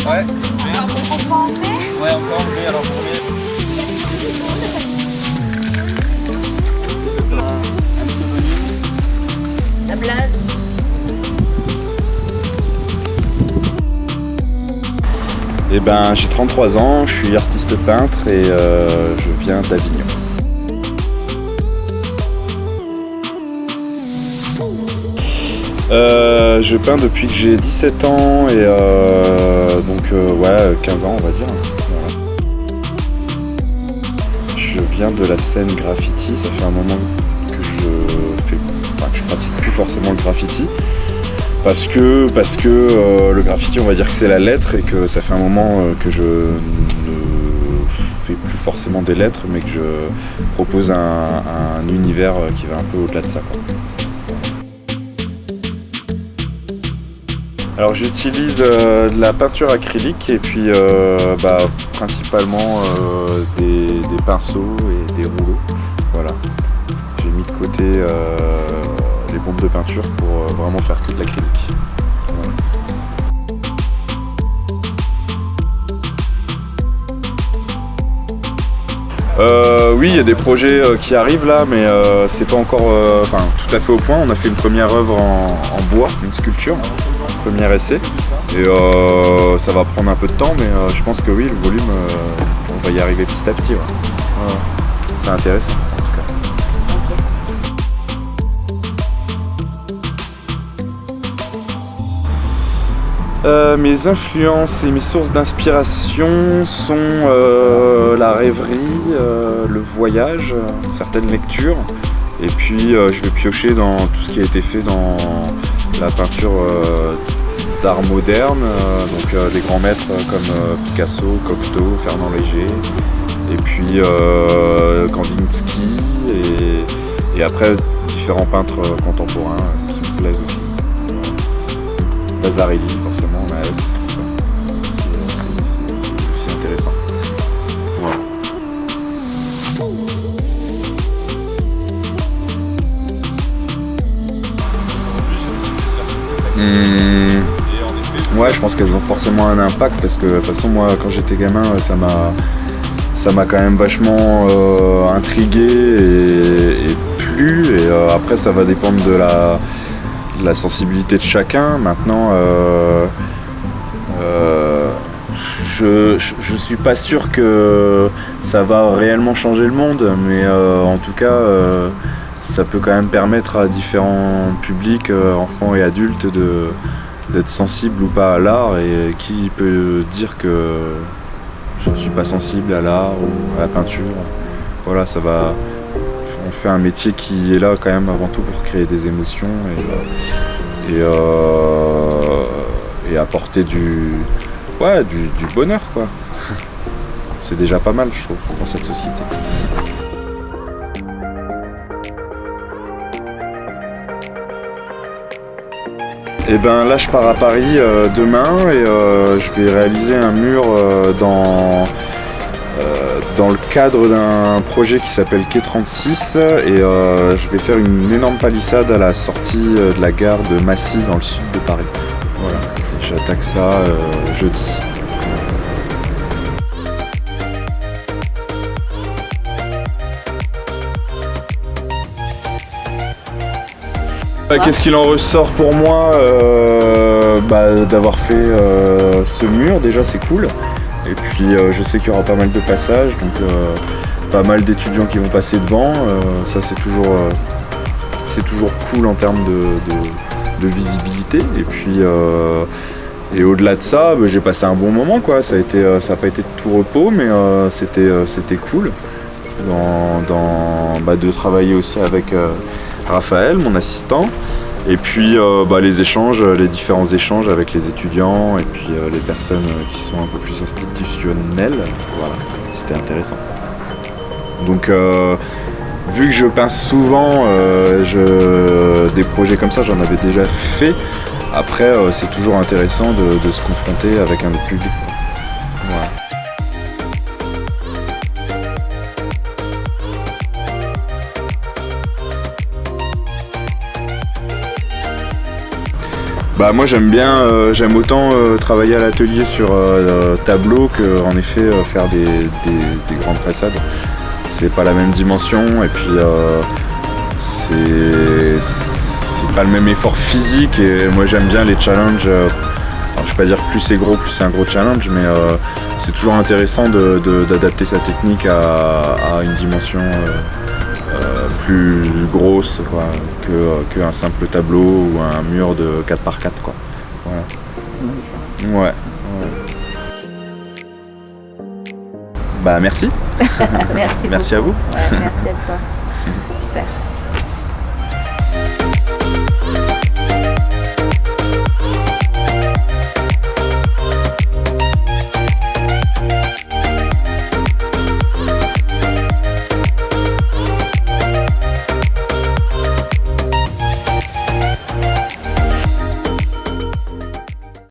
Ouais. On prend en mai. Ouais, on peut enlever alors premier. La blase. Eh ben, j'ai 33 ans, je suis artiste peintre et je viens d'Avignon. Je peins depuis que j'ai 17 ans et ouais, 15 ans on va dire. Voilà. Je viens de la scène graffiti, ça fait un moment que je pratique plus forcément le graffiti. Parce que le graffiti, on va dire que c'est la lettre et que ça fait un moment que je ne fais plus forcément des lettres, mais que je propose un univers qui va un peu au-delà de ça, quoi. Alors j'utilise de la peinture acrylique et puis principalement des pinceaux et des rouleaux. Voilà. J'ai mis de côté les bombes de peinture pour vraiment faire que de l'acrylique. Voilà. Oui, il y a des projets qui arrivent là, mais c'est pas encore tout à fait au point. On a fait une première œuvre en bois, une sculpture, un premier essai. Et ça va prendre un peu de temps, mais je pense que oui, le volume, on va y arriver petit à petit. Ouais. C'est intéressant. Mes influences et mes sources d'inspiration sont la rêverie, le voyage, certaines lectures, et puis je vais piocher dans tout ce qui a été fait dans la peinture d'art moderne, des grands maîtres comme Picasso, Cocteau, Fernand Léger, et puis Kandinsky, et après différents peintres contemporains qui me plaisent aussi. Vasarely, forcément, Maes, c'est aussi intéressant. Voilà. Ouais, je pense qu'elles ont forcément un impact parce que de toute façon, moi, quand j'étais gamin, ça m'a quand même vachement intrigué et plu. Et après, ça va dépendre de la sensibilité de chacun. Maintenant, je suis pas sûr que ça va réellement changer le monde, mais en tout cas, ça peut quand même permettre à différents publics, enfants et adultes, d'être sensibles ou pas à l'art. Et qui peut dire que je ne suis pas sensible à l'art ou à la peinture. Voilà, ça va. On fait un métier qui est là quand même avant tout pour créer des émotions et apporter du bonheur, quoi. C'est déjà pas mal, je trouve, dans cette société. Et ben là je pars à Paris demain et je vais réaliser un mur dans le cadre d'un projet qui s'appelle Quai 36 et je vais faire une énorme palissade à la sortie de la gare de Massy dans le sud de Paris. Voilà, et j'attaque ça jeudi. Qu'est-ce qu'il en ressort pour moi d'avoir fait ce mur, déjà c'est cool. Et puis je sais qu'il y aura pas mal de passages, donc pas mal d'étudiants qui vont passer devant. Ça c'est toujours cool en termes de visibilité. Et puis et au-delà de ça, j'ai passé un bon moment, quoi. Ça n'a pas été de tout repos, mais c'était cool de travailler aussi avec Raphaël, mon assistant. Et puis les différents échanges avec les étudiants et puis les personnes qui sont un peu plus institutionnelles. Voilà, c'était intéressant. Donc vu que je pince souvent des projets comme ça, j'en avais déjà fait. Après, c'est toujours intéressant de se confronter avec un autre public. Voilà. Moi j'aime autant travailler à l'atelier sur tableau qu'en effet faire des grandes façades. C'est pas la même dimension et puis c'est pas le même effort physique et moi j'aime bien les challenges. Alors, je vais pas dire plus c'est gros, plus c'est un gros challenge, mais c'est toujours intéressant d'adapter sa technique à une dimension plus grosse quoi, qu'un simple tableau ou un mur de 4x4 quoi. Voilà. Ouais. Merci. Merci à vous. Ouais, merci à toi. Super.